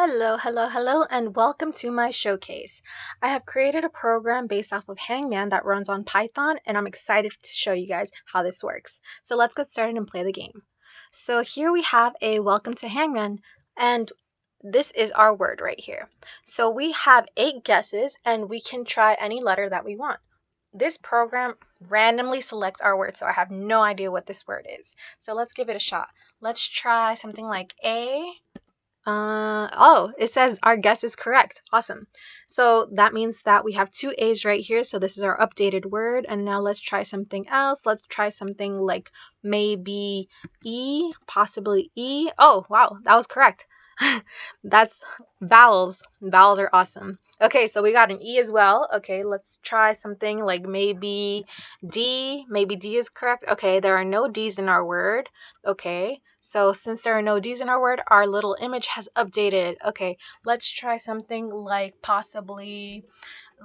Hello, hello, hello, and welcome to my showcase. I have created a program based off of Hangman that runs on Python, and I'm excited to show you guys how this works. So let's get started and play the game. So here we have a welcome to Hangman, and this is our word right here. So we have 8 guesses, and we can try any letter that we want. This program randomly selects our word, so I have no idea what this word is. So let's give it a shot. Let's try something like A. Oh, it says our guess is correct. Awesome. So that means that we have 2 A's right here. So this is our updated word. And now let's try something else. Let's try something like maybe E, possibly E. Oh, wow, that was correct. That's vowels. Vowels are awesome. Okay, so we got an E as well. Okay, let's try something like maybe D. Maybe D is correct. Okay, there are no D's in our word. Okay, so since there are no D's in our word, our little image has updated. Okay, let's try something like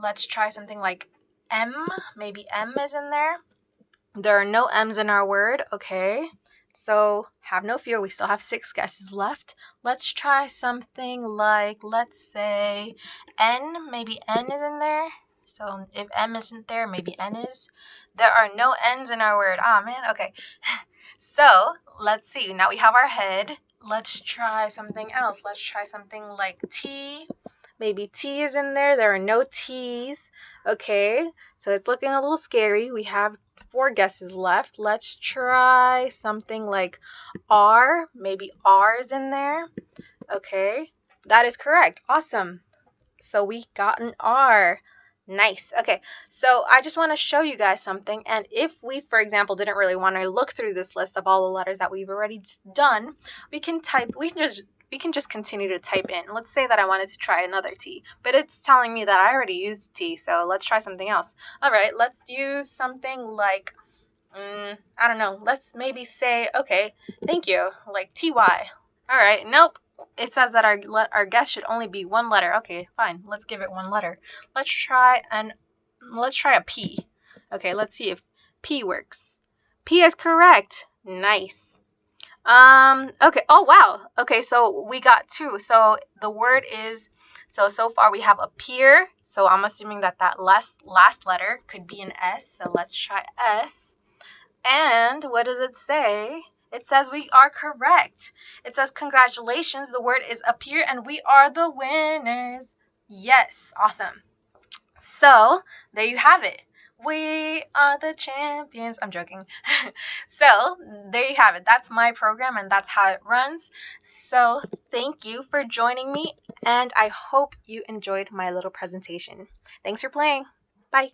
let's try something like M. Maybe M is in there. There are no M's in our word. Okay, so have no fear. We still have 6 guesses left. Let's try something like, let's say N. Maybe N is in there. So if M isn't there, maybe N is. There are no N's in our word. Ah, man. Okay. So let's see. Now we have our head. Let's try something else. Let's try something like T. Maybe T is in there. There are no T's. Okay. So it's looking a little scary. We have 4 guesses left. Let's try something like R. Maybe R is in there. Okay. That is correct. Awesome. So we got an R. Nice. Okay, so I just want to show you guys something, and if we, for example, didn't really want to look through this list of all the letters that we've already done, we can just continue to type in. Let's say that I wanted to try another T, but it's telling me that I already used T, so let's try something else. All right, let's use something like, I don't know, let's maybe say, okay, thank you, like TY. All right, nope. It says that our guess should only be 1 letter. Okay, fine. Let's give it 1 letter. Let's try a P. Okay, let's see if P works. P is correct. Nice. Okay. Oh, wow. Okay, so we got 2. So the word is, so far we have appear. So I'm assuming that last letter could be an S. So let's try S. And what does it say? It says we are correct. It says congratulations. The word is appear and we are the winners. Yes, awesome. So there you have it. We are the champions. I'm joking. So there you have it. That's my program and that's how it runs. So thank you for joining me and I hope you enjoyed my little presentation. Thanks for playing. Bye.